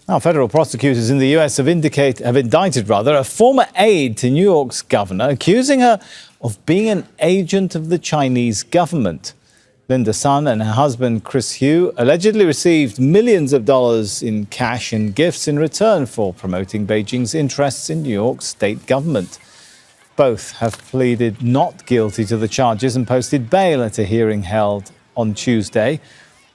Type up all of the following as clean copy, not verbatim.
Now, federal prosecutors in the U.S. have indicted a former aide to New York's governor, accusing her of being an agent of the Chinese government. Linda Sun and her husband, Chris Hu, allegedly received millions of dollars in cash and gifts in return for promoting Beijing's interests in New York's state government. Both have pleaded not guilty to the charges and posted bail at a hearing held on Tuesday.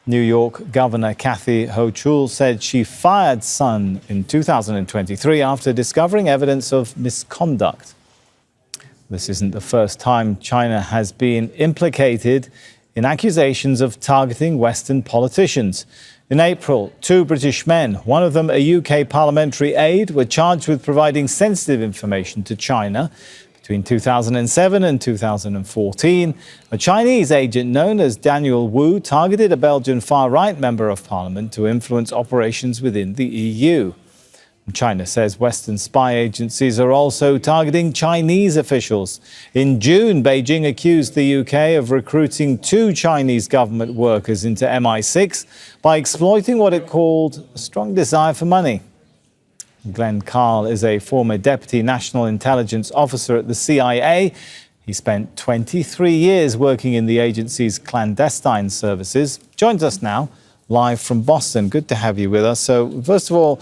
New York Governor Kathy Hochul said she fired Sun in 2023 after discovering evidence of misconduct. This isn't the first time China has been implicated in accusations of targeting Western politicians. In April, two British men, one of them a UK parliamentary aide, were charged with providing sensitive information to China. Between 2007 and 2014, a Chinese agent known as Daniel Wu targeted a Belgian far-right member of parliament to influence operations within the EU. China says Western spy agencies are also targeting Chinese officials. In June, Beijing accused the UK of recruiting two Chinese government workers into MI6 by exploiting what it called a strong desire for money. Glenn Carle is a former Deputy National Intelligence Officer at the CIA. He spent 23 years working in the agency's clandestine services. Joins us now live from Boston. Good to have you with us. So, first of all,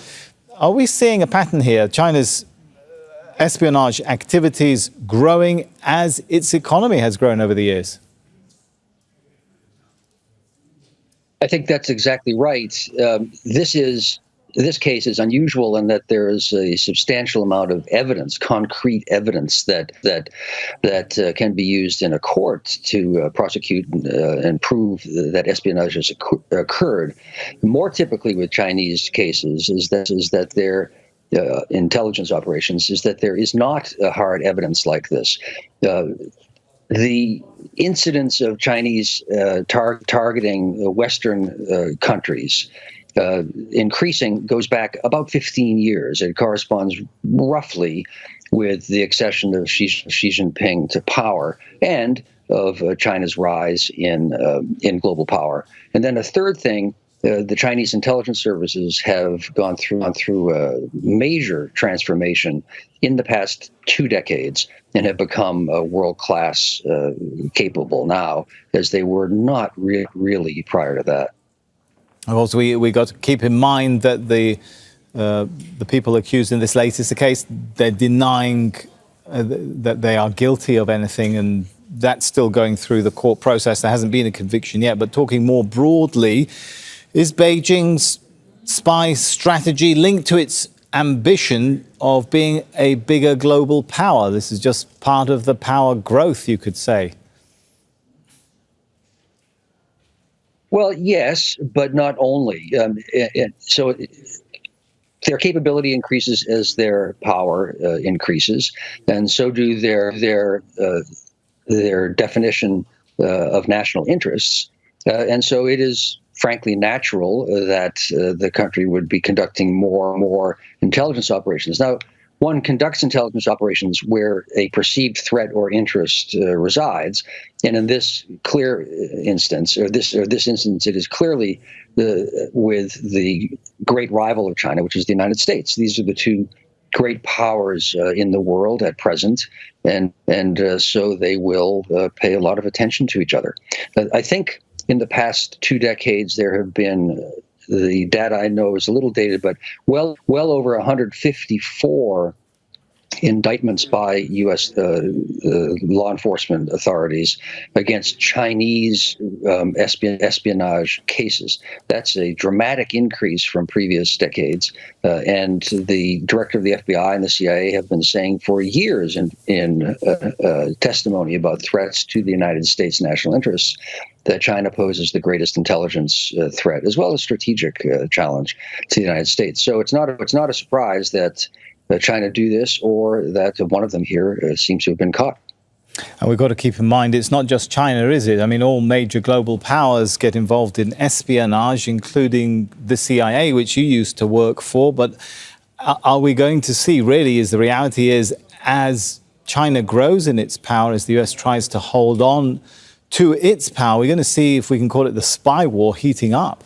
are we seeing a pattern here? China's espionage activities growing as its economy has grown over the years? I think that's exactly right. This case is unusual in that there is a substantial amount of evidence, concrete evidence that can be used in a court to prosecute and prove that espionage has occurred. More typically with Chinese cases is that their intelligence operations is that there is not hard evidence like this. The incidence of Chinese targeting Western countries increasing goes back about 15 years. It corresponds roughly with the accession of Xi Jinping to power and of China's rise in global power. And then a third thing, the Chinese intelligence services have gone through a major transformation in the past 2 decades and have become world-class capable now, as they were not really prior to that. Of course, we got to keep in mind that the people accused in this latest case, they're denying that they are guilty of anything, and that's still going through the court process. There hasn't been a conviction yet. But talking more broadly, is Beijing's spy strategy linked to its ambition of being a bigger global power? This is just part of the power growth, you could say. Well, yes, but not only. So their capability increases as their power increases, and so do their definition of national interests. And so it is frankly natural that the country would be conducting more and more intelligence operations. Now, one conducts intelligence operations where a perceived threat or interest resides, and in this clear instance, or this instance, it is clearly with the great rival of China, which is the United States. These are the two great powers in the world at present, and so they will pay a lot of attention to each other. I think in the past 2 decades there have been, the data I know is a little dated, but well over 154 indictments by U.S. Law enforcement authorities against Chinese espionage cases. That's a dramatic increase from previous decades. And the director of the FBI and the CIA have been saying for years in testimony about threats to the United States national interests that China poses the greatest intelligence threat, as well as strategic challenge to the United States. So it's not a surprise that China do this, or that one of them here seems to have been caught. And we've got to keep in mind, it's not just China, is it? I mean, all major global powers get involved in espionage, including the CIA, which you used to work for. But are we going to see, really, is the reality is, as China grows in its power, as the US tries to hold on to its power, we're going to see, if we can call it the spy war, heating up?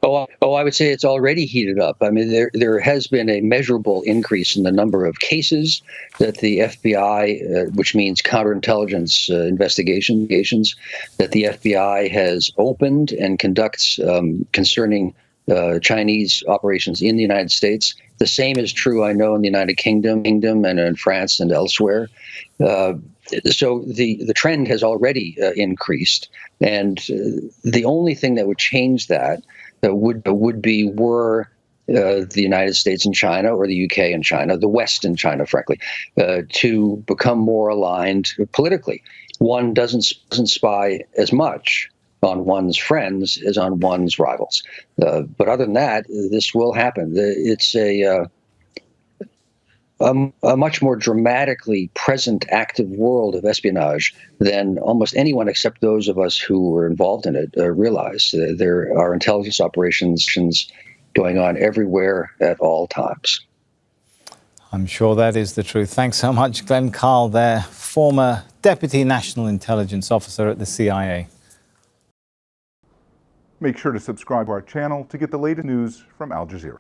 I would say it's already heated up. I mean, there has been a measurable increase in the number of cases that the FBI, which means counterintelligence investigations, that the FBI has opened and conducts concerning Chinese operations in the United States. The same is true, I know, in the United Kingdom and in France and elsewhere. So the trend has already increased, and the only thing that would change that would be were the United States and China, or the UK and China, the West and China, frankly, to become more aligned politically. One doesn't spy as much on one's friends as on one's rivals. But other than that, this will happen. It's a much more dramatically present, active world of espionage than almost anyone except those of us who were involved in it realize. There are intelligence operations going on everywhere at all times. I'm sure that is the truth. Thanks so much, Glenn Carle, there, former Deputy National Intelligence Officer at the CIA. Make sure to subscribe to our channel to get the latest news from Al Jazeera.